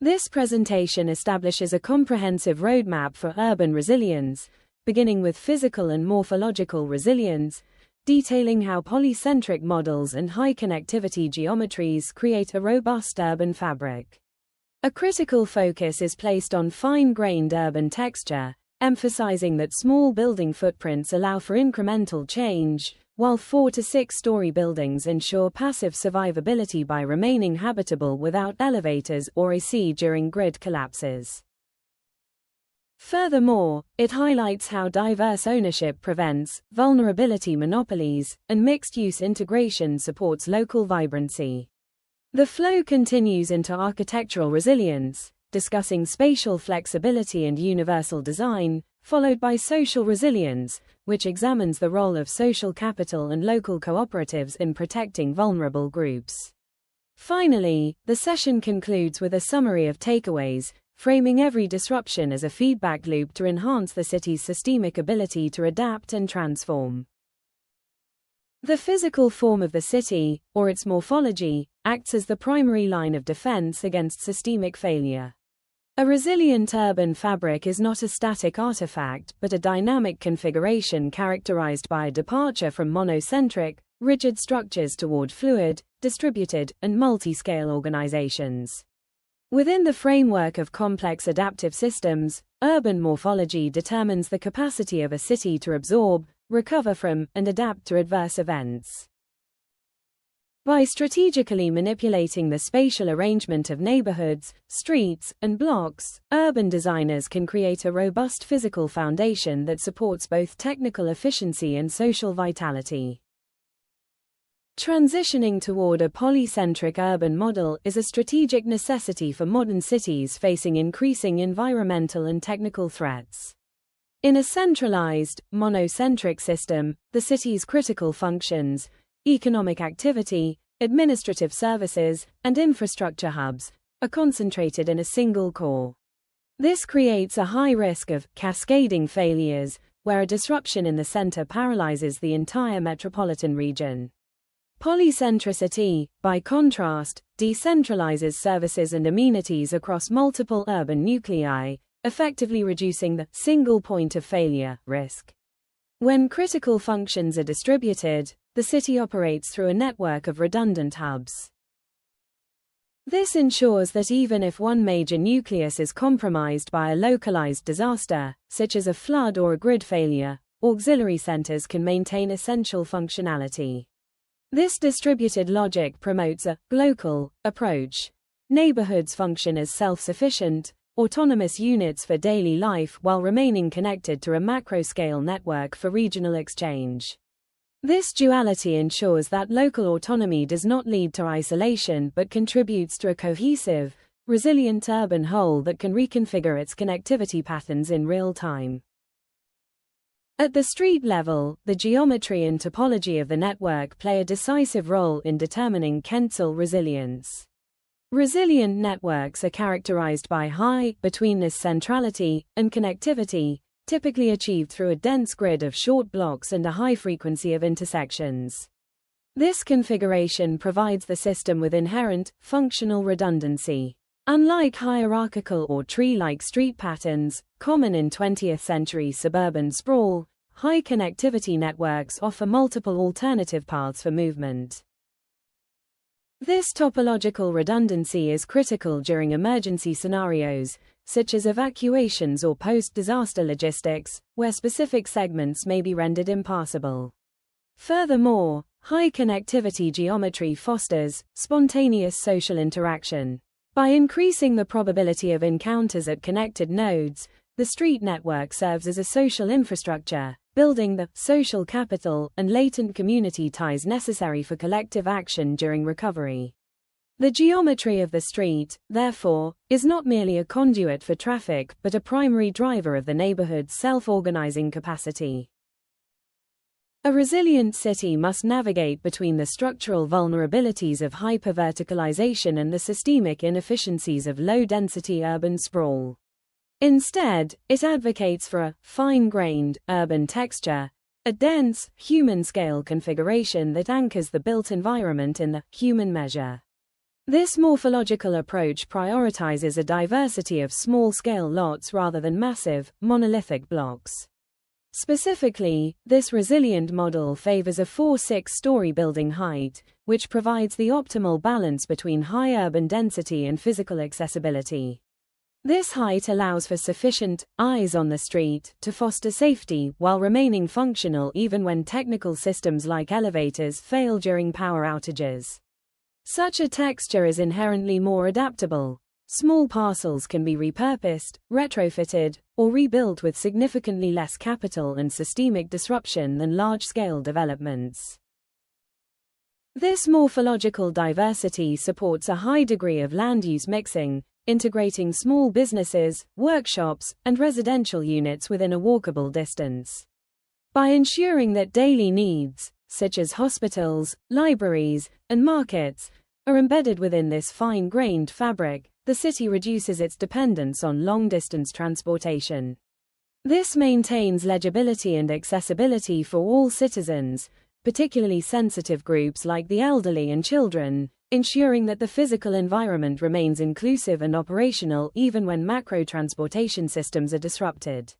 This presentation establishes a comprehensive roadmap for urban resilience, beginning with physical and morphological resilience, detailing how polycentric models and high-connectivity geometries create a robust urban fabric. A critical focus is placed on fine-grained urban texture, emphasizing that small building footprints allow for incremental change, while 4 to 6-story buildings ensure passive survivability by remaining habitable without elevators or AC during grid collapses. Furthermore, it highlights how diverse ownership prevents vulnerability monopolies, and mixed-use integration supports local vibrancy. The flow continues into architectural resilience, discussing spatial flexibility and universal design, followed by social resilience, which examines the role of social capital and local cooperatives in protecting vulnerable groups. Finally, the session concludes with a summary of takeaways, framing every disruption as a feedback loop to enhance the city's systemic ability to adapt and transform. The physical form of the city, or its morphology, acts as the primary line of defense against systemic failure. A resilient urban fabric is not a static artifact, but a dynamic configuration characterized by a departure from monocentric, rigid structures toward fluid, distributed, and multi-scale organizations. Within the framework of complex adaptive systems, urban morphology determines the capacity of a city to absorb, recover from, and adapt to adverse events. By strategically manipulating the spatial arrangement of neighborhoods, streets, and blocks, urban designers can create a robust physical foundation that supports both technical efficiency and social vitality. Transitioning toward a polycentric urban model is a strategic necessity for modern cities facing increasing environmental and technical threats. In a centralized, monocentric system, the city's critical functions, economic activity, administrative services, and infrastructure hubs, are concentrated in a single core. This creates a high risk of cascading failures, where a disruption in the center paralyzes the entire metropolitan region. Polycentricity, by contrast, decentralizes services and amenities across multiple urban nuclei, effectively reducing the single point of failure risk. When critical functions are distributed, the city operates through a network of redundant hubs. This ensures that even if one major nucleus is compromised by a localized disaster, such as a flood or a grid failure, auxiliary centers can maintain essential functionality. This distributed logic promotes a local approach. Neighborhoods function as self-sufficient, autonomous units for daily life while remaining connected to a macro-scale network for regional exchange. This duality ensures that local autonomy does not lead to isolation but contributes to a cohesive, resilient urban whole that can reconfigure its connectivity patterns in real time. At the street level, the geometry and topology of the network play a decisive role in determining tensile resilience. Resilient networks are characterized by high betweenness centrality and connectivity, typically achieved through a dense grid of short blocks and a high frequency of intersections. This configuration provides the system with inherent, functional redundancy. Unlike hierarchical or tree-like street patterns, common in 20th-century suburban sprawl, high connectivity networks offer multiple alternative paths for movement. This topological redundancy is critical during emergency scenarios, such as evacuations or post-disaster logistics, where specific segments may be rendered impassable. Furthermore, high connectivity geometry fosters spontaneous social interaction. By increasing the probability of encounters at connected nodes, the street network serves as a social infrastructure, building the social capital and latent community ties necessary for collective action during recovery. The geometry of the street, therefore, is not merely a conduit for traffic but a primary driver of the neighborhood's self-organizing capacity. A resilient city must navigate between the structural vulnerabilities of hyperverticalization and the systemic inefficiencies of low-density urban sprawl. Instead, it advocates for a fine-grained urban texture, a dense, human-scale configuration that anchors the built environment in the human measure. This morphological approach prioritizes a diversity of small-scale lots rather than massive, monolithic blocks. Specifically, this resilient model favors a 4-6-story building height, which provides the optimal balance between high urban density and physical accessibility. This height allows for sufficient eyes on the street to foster safety while remaining functional even when technical systems like elevators fail during power outages. Such a texture is inherently more adaptable. Small parcels can be repurposed, retrofitted, or rebuilt with significantly less capital and systemic disruption than large-scale developments. This morphological diversity supports a high degree of land-use mixing, integrating small businesses, workshops, and residential units within a walkable distance. By ensuring that daily needs, such as hospitals, libraries, and markets, are embedded within this fine-grained fabric, the city reduces its dependence on long-distance transportation. This maintains legibility and accessibility for all citizens, particularly sensitive groups like the elderly and children, ensuring that the physical environment remains inclusive and operational even when macro transportation systems are disrupted.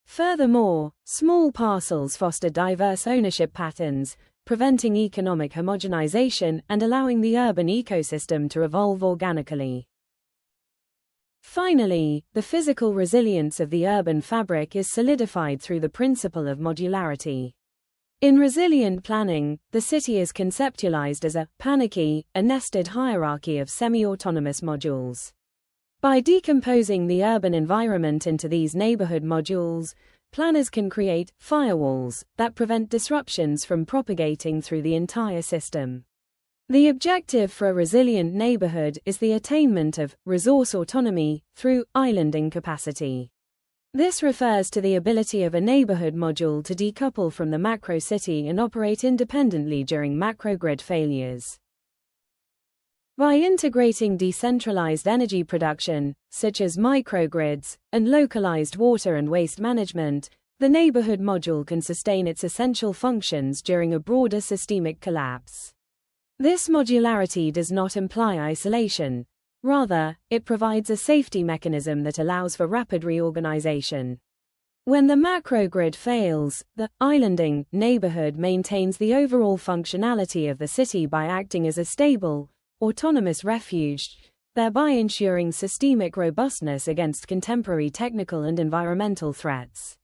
Furthermore, small parcels foster diverse ownership patterns, preventing economic homogenization and allowing the urban ecosystem to evolve organically. Finally, the physical resilience of the urban fabric is solidified through the principle of modularity. In resilient planning, the city is conceptualized as a panicky, a nested hierarchy of semi-autonomous modules. By decomposing the urban environment into these neighborhood modules, planners can create firewalls that prevent disruptions from propagating through the entire system. The objective for a resilient neighborhood is the attainment of resource autonomy through islanding capacity. This refers to the ability of a neighborhood module to decouple from the macro city and operate independently during macrogrid failures. By integrating decentralized energy production, such as microgrids, and localized water and waste management, the neighborhood module can sustain its essential functions during a broader systemic collapse. This modularity does not imply isolation. Rather, it provides a safety mechanism that allows for rapid reorganization. When the macrogrid fails, the islanding neighborhood maintains the overall functionality of the city by acting as a stable, autonomous refuge, thereby ensuring systemic robustness against contemporary technical and environmental threats.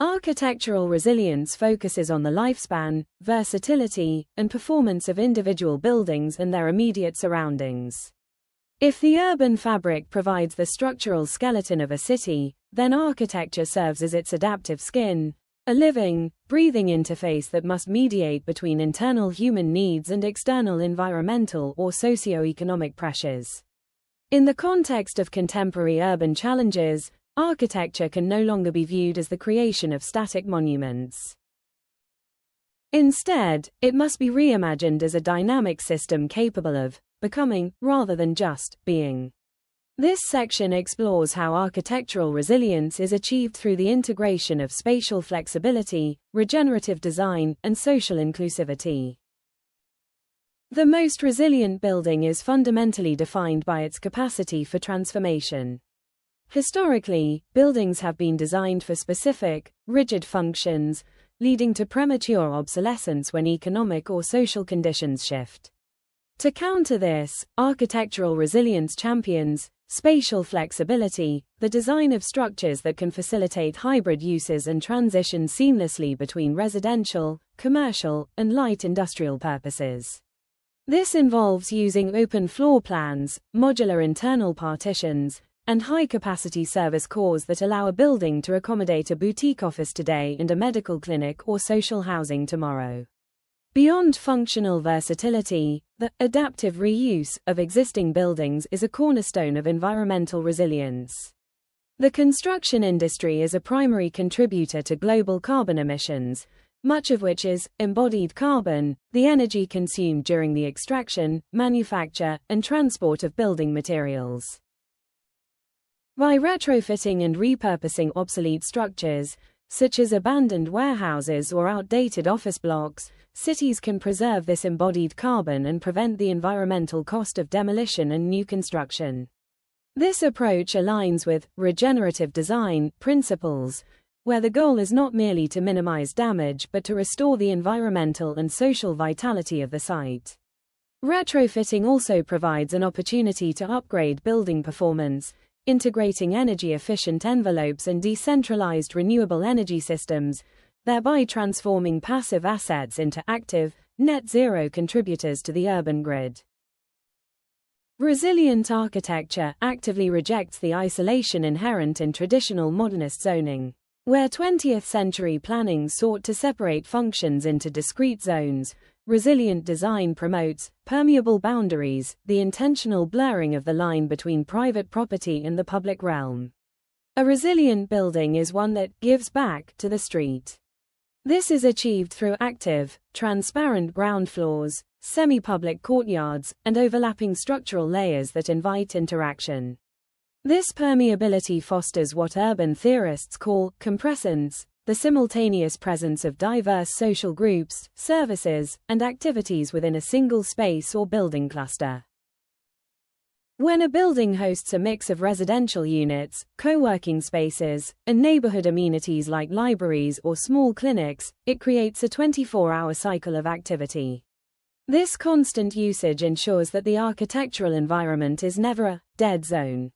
Architectural resilience focuses on the lifespan, versatility, and performance of individual buildings and their immediate surroundings. If the urban fabric provides the structural skeleton of a city, then architecture serves as its adaptive skin, a living, breathing interface that must mediate between internal human needs and external environmental or socio-economic pressures. In the context of contemporary urban challenges, architecture can no longer be viewed as the creation of static monuments. Instead, it must be reimagined as a dynamic system capable of becoming, rather than just being. This section explores how architectural resilience is achieved through the integration of spatial flexibility, regenerative design, and social inclusivity. The most resilient building is fundamentally defined by its capacity for transformation. Historically, buildings have been designed for specific, rigid functions, leading to premature obsolescence when economic or social conditions shift. To counter this, architectural resilience champions spatial flexibility, the design of structures that can facilitate hybrid uses and transition seamlessly between residential, commercial, and light industrial purposes. This involves using open floor plans, modular internal partitions, and high-capacity service cores that allow a building to accommodate a boutique office today and a medical clinic or social housing tomorrow. Beyond functional versatility, the adaptive reuse of existing buildings is a cornerstone of environmental resilience. The construction industry is a primary contributor to global carbon emissions, much of which is embodied carbon, the energy consumed during the extraction, manufacture, and transport of building materials. By retrofitting and repurposing obsolete structures, such as abandoned warehouses or outdated office blocks, cities can preserve this embodied carbon and prevent the environmental cost of demolition and new construction. This approach aligns with regenerative design principles, where the goal is not merely to minimize damage but to restore the environmental and social vitality of the site. Retrofitting also provides an opportunity to upgrade building performance, integrating energy-efficient envelopes and decentralized renewable energy systems, thereby transforming passive assets into active, net-zero contributors to the urban grid. Resilient architecture actively rejects the isolation inherent in traditional modernist zoning. Where 20th-century planning sought to separate functions into discrete zones, resilient design promotes permeable boundaries, the intentional blurring of the line between private property and the public realm. A resilient building is one that gives back to the street. This is achieved through active, transparent ground floors, semi-public courtyards, and overlapping structural layers that invite interaction. This permeability fosters what urban theorists call compressance, the simultaneous presence of diverse social groups, services, and activities within a single space or building cluster. When a building hosts a mix of residential units, co-working spaces, and neighborhood amenities like libraries or small clinics, it creates a 24-hour cycle of activity. This constant usage ensures that the architectural environment is never a dead zone.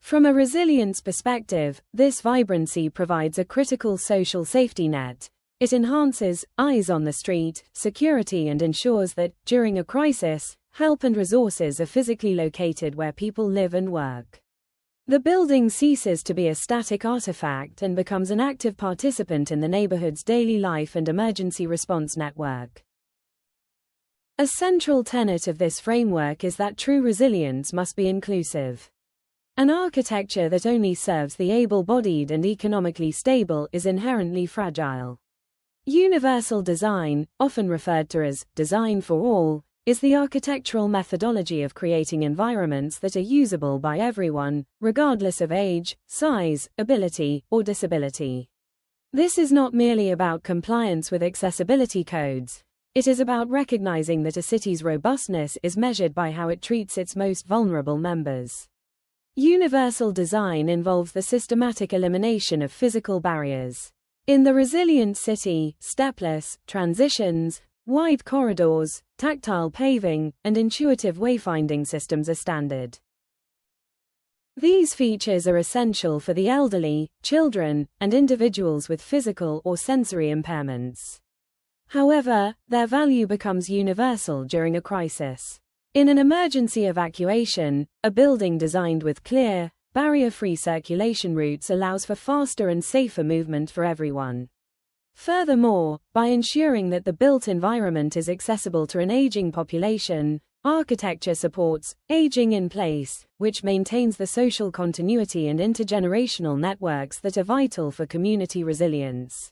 From a resilience perspective, this vibrancy provides a critical social safety net. It enhances eyes on the street, security, and ensures that, during a crisis, help and resources are physically located where people live and work. The building ceases to be a static artifact and becomes an active participant in the neighborhood's daily life and emergency response network. A central tenet of this framework is that true resilience must be inclusive. An architecture that only serves the able-bodied and economically stable is inherently fragile. Universal design, often referred to as design for all, is the architectural methodology of creating environments that are usable by everyone, regardless of age, size, ability, or disability. This is not merely about compliance with accessibility codes. It is about recognizing that a city's robustness is measured by how it treats its most vulnerable members. Universal design involves the systematic elimination of physical barriers. In the resilient city, stepless transitions, wide corridors, tactile paving, and intuitive wayfinding systems are standard. These features are essential for the elderly, children, and individuals with physical or sensory impairments. However, their value becomes universal during a crisis. In an emergency evacuation, a building designed with clear, barrier-free circulation routes allows for faster and safer movement for everyone. Furthermore, by ensuring that the built environment is accessible to an aging population, architecture supports aging in place, which maintains the social continuity and intergenerational networks that are vital for community resilience.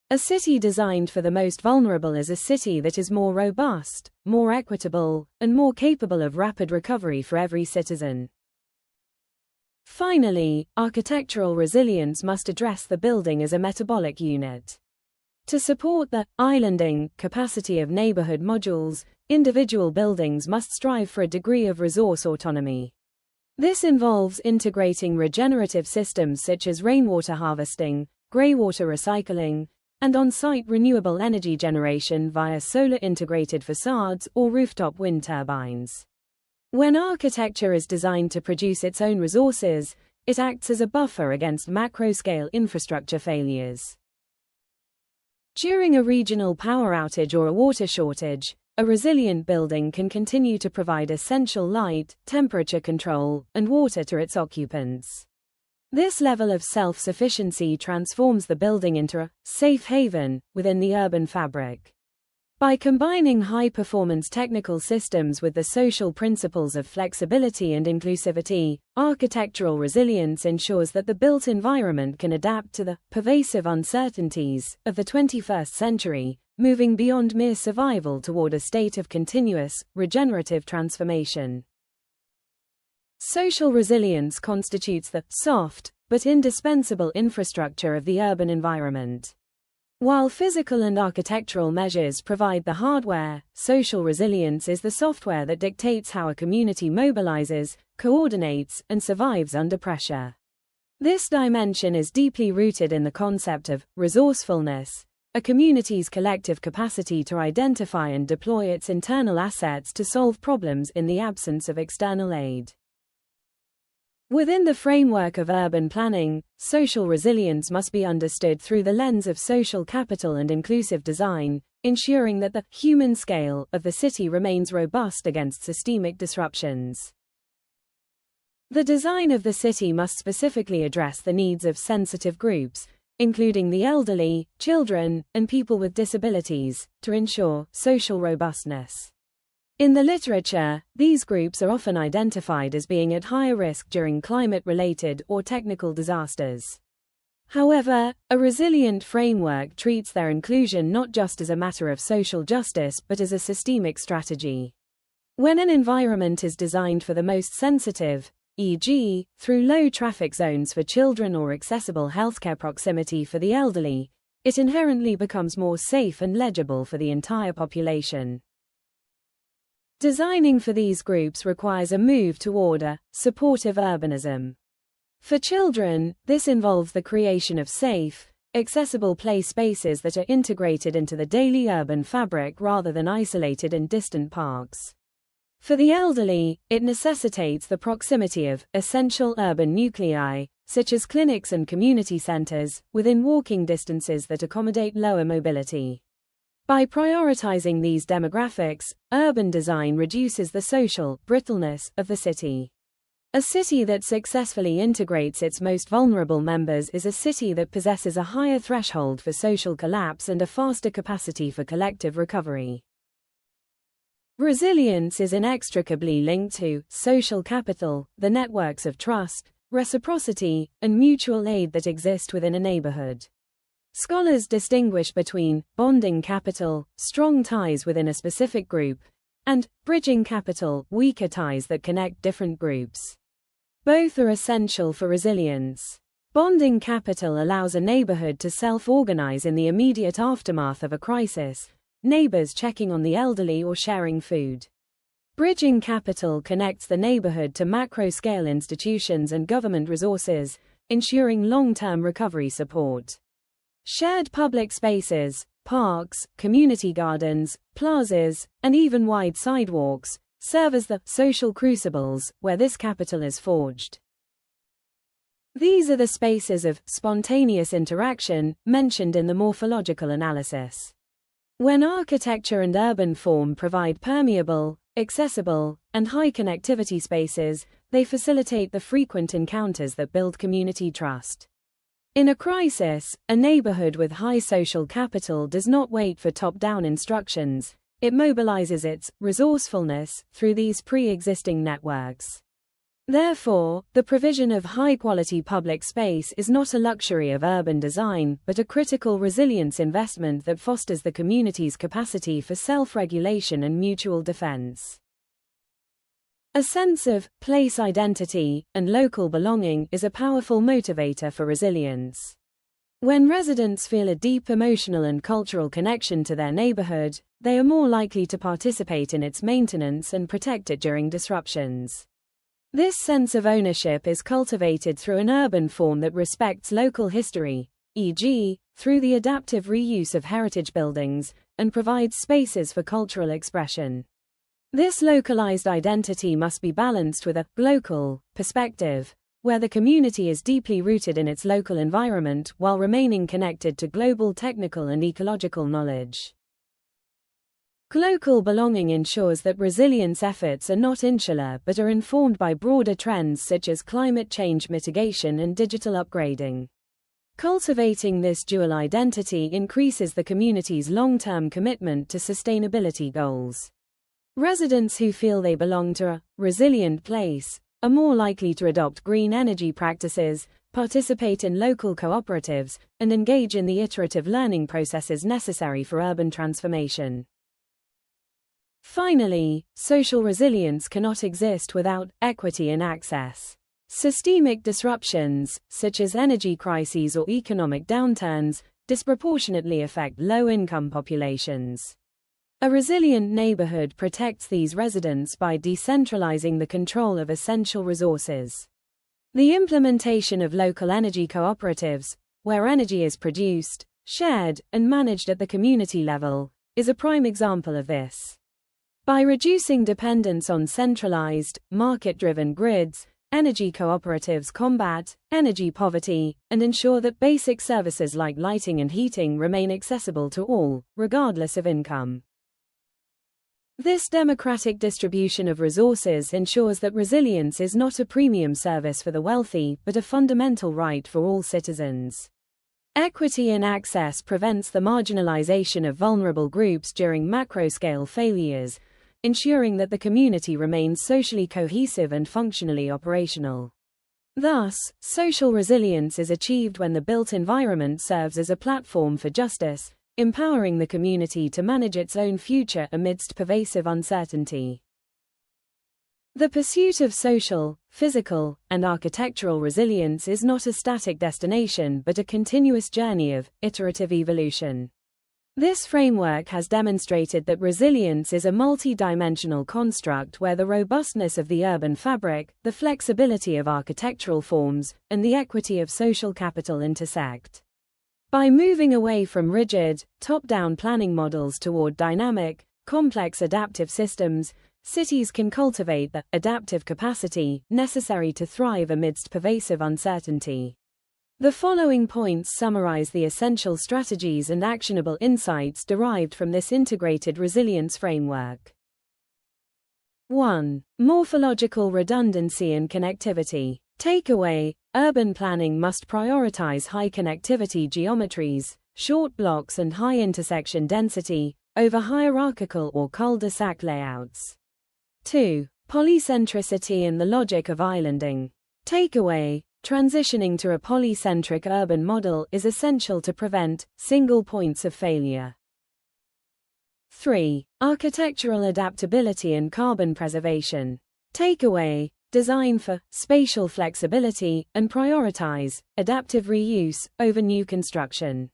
A city designed for the most vulnerable is a city that is more robust, more equitable, and more capable of rapid recovery for every citizen. Finally, architectural resilience must address the building as a metabolic unit. To support the islanding capacity of neighborhood modules, individual buildings must strive for a degree of resource autonomy. This involves integrating regenerative systems such as rainwater harvesting, greywater recycling, and on-site renewable energy generation via solar-integrated facades or rooftop wind turbines. When architecture is designed to produce its own resources, it acts as a buffer against macro-scale infrastructure failures. During a regional power outage or a water shortage, a resilient building can continue to provide essential light, temperature control, and water to its occupants. This level of self-sufficiency transforms the building into a safe haven within the urban fabric. By combining high-performance technical systems with the social principles of flexibility and inclusivity, architectural resilience ensures that the built environment can adapt to the pervasive uncertainties of the 21st century, moving beyond mere survival toward a state of continuous, regenerative transformation. Social resilience constitutes the soft, but indispensable infrastructure of the urban environment. While physical and architectural measures provide the hardware, social resilience is the software that dictates how a community mobilizes, coordinates, and survives under pressure. This dimension is deeply rooted in the concept of resourcefulness, a community's collective capacity to identify and deploy its internal assets to solve problems in the absence of external aid. Within the framework of urban planning, social resilience must be understood through the lens of social capital and inclusive design, ensuring that the human scale of the city remains robust against systemic disruptions. The design of the city must specifically address the needs of sensitive groups, including the elderly, children, and people with disabilities, to ensure social robustness. In the literature, these groups are often identified as being at higher risk during climate-related or technical disasters. However, a resilient framework treats their inclusion not just as a matter of social justice but as a systemic strategy. When an environment is designed for the most sensitive, e.g., through low traffic zones for children or accessible healthcare proximity for the elderly, it inherently becomes more safe and legible for the entire population. Designing for these groups requires a move toward a supportive urbanism. For children, this involves the creation of safe, accessible play spaces that are integrated into the daily urban fabric rather than isolated in distant parks. For the elderly, it necessitates the proximity of essential urban nuclei, such as clinics and community centers, within walking distances that accommodate lower mobility. By prioritizing these demographics, urban design reduces the social brittleness of the city. A city that successfully integrates its most vulnerable members is a city that possesses a higher threshold for social collapse and a faster capacity for collective recovery. Resilience is inextricably linked to social capital, the networks of trust, reciprocity, and mutual aid that exist within a neighborhood. Scholars distinguish between bonding capital, strong ties within a specific group, and bridging capital, weaker ties that connect different groups. Both are essential for resilience. Bonding capital allows a neighborhood to self-organize in the immediate aftermath of a crisis, neighbors checking on the elderly or sharing food. Bridging capital connects the neighborhood to macro-scale institutions and government resources, ensuring long-term recovery support. Shared public spaces, parks, community gardens, plazas, and even wide sidewalks, serve as the social crucibles where this capital is forged. These are the spaces of spontaneous interaction mentioned in the morphological analysis. When architecture and urban form provide permeable, accessible, and high connectivity spaces, they facilitate the frequent encounters that build community trust. In a crisis, a neighborhood with high social capital does not wait for top-down instructions, it mobilizes its resourcefulness through these pre-existing networks. Therefore, the provision of high-quality public space is not a luxury of urban design, but a critical resilience investment that fosters the community's capacity for self-regulation and mutual defense. A sense of place identity and local belonging is a powerful motivator for resilience. When residents feel a deep emotional and cultural connection to their neighborhood, they are more likely to participate in its maintenance and protect it during disruptions. This sense of ownership is cultivated through an urban form that respects local history, e.g., through the adaptive reuse of heritage buildings, and provides spaces for cultural expression. This localized identity must be balanced with a local perspective, where the community is deeply rooted in its local environment while remaining connected to global technical and ecological knowledge. Local belonging ensures that resilience efforts are not insular but are informed by broader trends such as climate change mitigation and digital upgrading. Cultivating this dual identity increases the community's long-term commitment to sustainability goals. Residents who feel they belong to a resilient place are more likely to adopt green energy practices, participate in local cooperatives, and engage in the iterative learning processes necessary for urban transformation. Finally, social resilience cannot exist without equity in access. Systemic disruptions, such as energy crises or economic downturns, disproportionately affect low-income populations. A resilient neighborhood protects these residents by decentralizing the control of essential resources. The implementation of local energy cooperatives, where energy is produced, shared, and managed at the community level, is a prime example of this. By reducing dependence on centralized, market-driven grids, energy cooperatives combat energy poverty and ensure that basic services like lighting and heating remain accessible to all, regardless of income. This democratic distribution of resources ensures that resilience is not a premium service for the wealthy, but a fundamental right for all citizens. Equity in access prevents the marginalization of vulnerable groups during macro-scale failures, ensuring that the community remains socially cohesive and functionally operational. Thus, social resilience is achieved when the built environment serves as a platform for justice, empowering the community to manage its own future amidst pervasive uncertainty. The pursuit of social, physical, and architectural resilience is not a static destination but a continuous journey of iterative evolution. This framework has demonstrated that resilience is a multi-dimensional construct where the robustness of the urban fabric, the flexibility of architectural forms, and the equity of social capital intersect. By moving away from rigid, top-down planning models toward dynamic, complex adaptive systems, cities can cultivate the adaptive capacity necessary to thrive amidst pervasive uncertainty. The following points summarize the essential strategies and actionable insights derived from this integrated resilience framework. 1. Morphological redundancy and connectivity. Takeaway: urban planning must prioritize high connectivity geometries, short blocks and high intersection density, over hierarchical or cul-de-sac layouts. 2. Polycentricity and the logic of islanding. Takeaway: transitioning to a polycentric urban model is essential to prevent single points of failure. 3. Architectural adaptability and carbon preservation. Takeaway: design for spatial flexibility and prioritize adaptive reuse over new construction.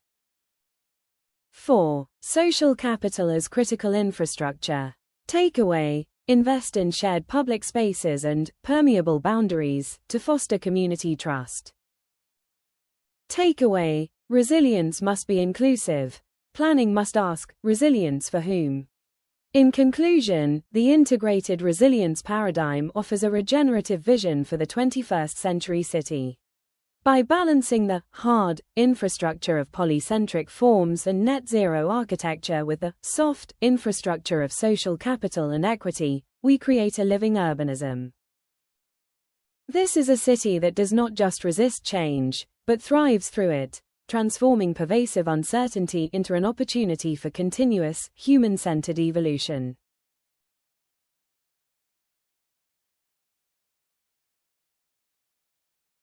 4. Social capital as critical infrastructure. Takeaway: invest in shared public spaces and permeable boundaries to foster community trust. Takeaway: resilience must be inclusive. Planning must ask, resilience for whom? In conclusion, the integrated resilience paradigm offers a regenerative vision for the 21st century city. By balancing the hard infrastructure of polycentric forms and net zero architecture with the soft infrastructure of social capital and equity, we create a living urbanism. This is a city that does not just resist change, but thrives through it, transforming pervasive uncertainty into an opportunity for continuous, human-centered evolution.